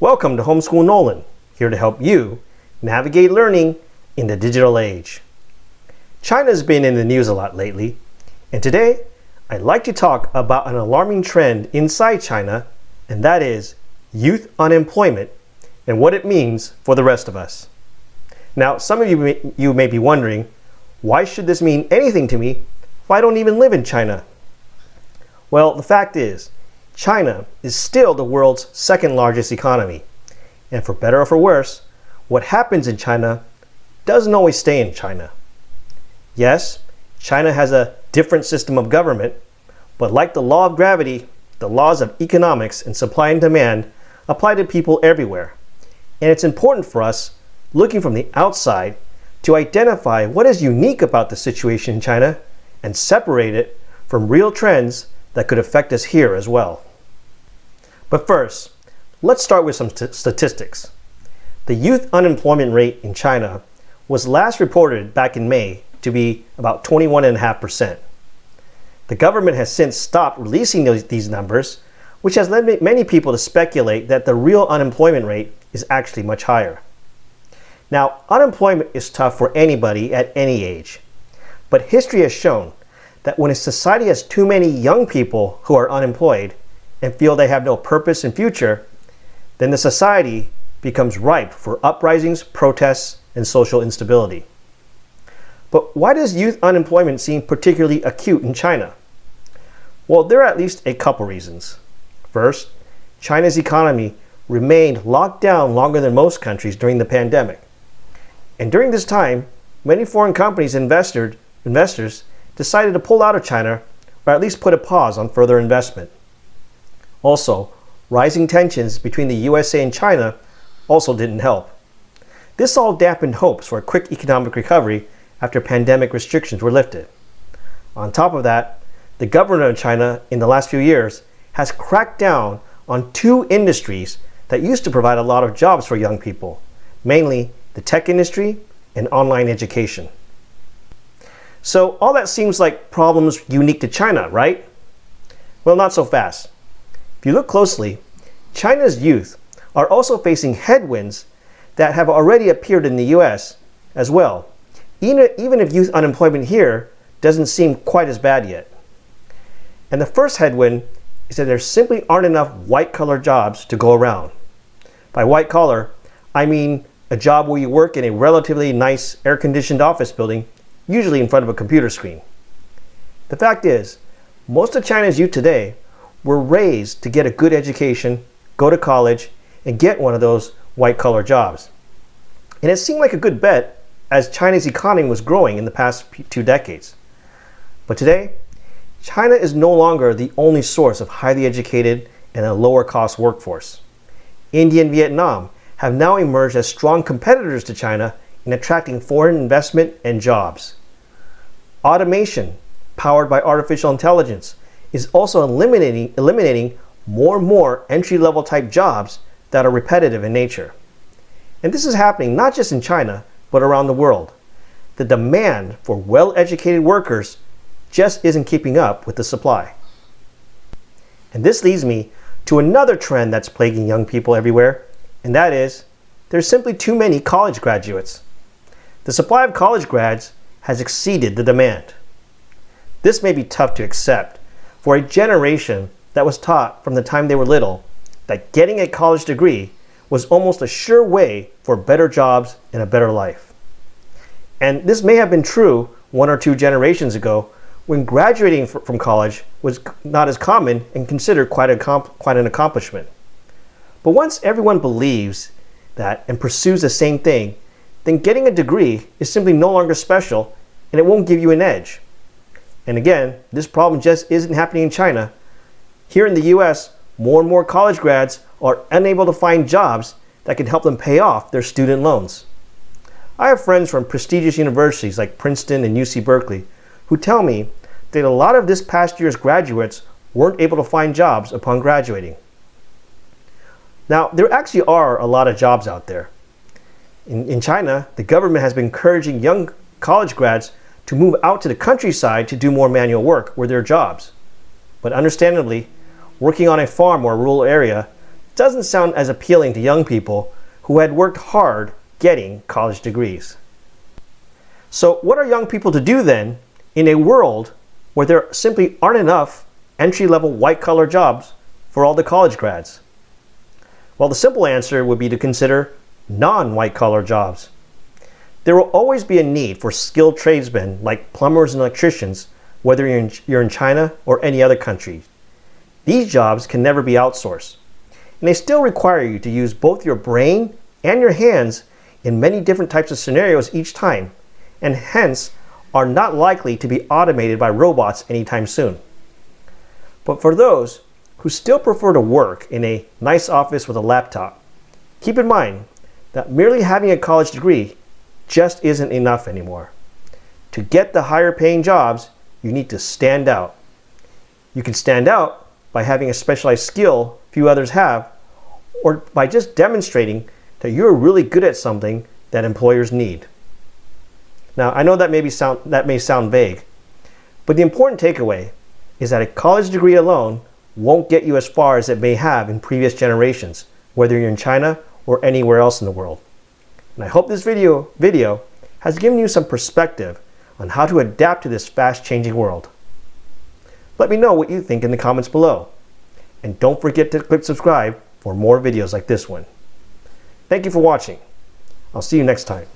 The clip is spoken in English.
Welcome to Homeschool Nolan, here to help you navigate learning in the digital age. China's been in the news a lot lately, and today I'd like to talk about an alarming trend inside China, and that is youth unemployment and what it means for the rest of us. Now, some of you may be wondering, why should this mean anything to me if I don't even live in China? Well, the fact is, China is still the world's second largest economy. And for better or for worse, what happens in China doesn't always stay in China. Yes, China has a different system of government, but like the law of gravity, the laws of economics and supply and demand apply to people everywhere. And it's important for us, looking from the outside, to identify what is unique about the situation in China and separate it from real trends that could affect us here as well. But first, let's start with some statistics. The youth unemployment rate in China was last reported back in May to be about 21.5%. The government has since stopped releasing these numbers, which has led many people to speculate that the real unemployment rate is actually much higher. Now, unemployment is tough for anybody at any age, but history has shown that when a society has too many young people who are unemployed and feel they have no purpose and future, then the society becomes ripe for uprisings, protests, and social instability. But why does youth unemployment seem particularly acute in China? Well, there are at least a couple reasons. First, China's economy remained locked down longer than most countries during the pandemic. And during this time, many foreign companies and investors decided to pull out of China, or at least put a pause on further investment. Also, rising tensions between the USA and China also didn't help. This all dampened hopes for a quick economic recovery after pandemic restrictions were lifted. On top of that, the government of China in the last few years has cracked down on two industries that used to provide a lot of jobs for young people, mainly the tech industry and online education. So all that seems like problems unique to China, right? Well, not so fast. If you look closely, China's youth are also facing headwinds that have already appeared in the US as well, even if youth unemployment here doesn't seem quite as bad yet. And the first headwind is that there simply aren't enough white-collar jobs to go around. By white-collar, I mean a job where you work in a relatively nice air-conditioned office building, usually in front of a computer screen. The fact is, most of China's youth today were raised to get a good education, go to college, and get one of those white-collar jobs. And it seemed like a good bet as China's economy was growing in the past 2 decades. But today, China is no longer the only source of highly educated and a lower-cost workforce. India and Vietnam have now emerged as strong competitors to China in attracting foreign investment and jobs. Automation, powered by artificial intelligence, is also eliminating more and more entry-level type jobs that are repetitive in nature. And this is happening not just in China, but around the world. The demand for well-educated workers just isn't keeping up with the supply. And this leads me to another trend that's plaguing young people everywhere, and that is, there's simply too many college graduates. The supply of college grads has exceeded the demand. This may be tough to accept for a generation that was taught from the time they were little that getting a college degree was almost a sure way for better jobs and a better life. And this may have been true 1 or 2 generations ago when graduating from college was not as common and considered quite an accomplishment. But once everyone believes that and pursues the same thing, then getting a degree is simply no longer special and it won't give you an edge. And again, this problem just isn't happening in China. Here in the US, more and more college grads are unable to find jobs that can help them pay off their student loans. I have friends from prestigious universities like Princeton and UC Berkeley who tell me that a lot of this past year's graduates weren't able to find jobs upon graduating. Now, there actually are a lot of jobs out there. In China, the government has been encouraging young college grads to move out to the countryside to do more manual work where there are jobs. But understandably, working on a farm or a rural area doesn't sound as appealing to young people who had worked hard getting college degrees. So what are young people to do then in a world where there simply aren't enough entry-level white-collar jobs for all the college grads? Well, the simple answer would be to consider non-white-collar jobs. There will always be a need for skilled tradesmen like plumbers and electricians, whether you're in China or any other country. These jobs can never be outsourced, and they still require you to use both your brain and your hands in many different types of scenarios each time, and hence are not likely to be automated by robots anytime soon. But for those who still prefer to work in a nice office with a laptop, keep in mind that merely having a college degree just isn't enough anymore. To get the higher paying jobs, you need to stand out. You can stand out by having a specialized skill few others have, or by just demonstrating that you're really good at something that employers need. Now, I know that may sound vague, but the important takeaway is that a college degree alone won't get you as far as it may have in previous generations, whether you're in China or anywhere else in the world. And I hope this video has given you some perspective on how to adapt to this fast-changing world. Let me know what you think in the comments below. And don't forget to click subscribe for more videos like this one. Thank you for watching. I'll see you next time.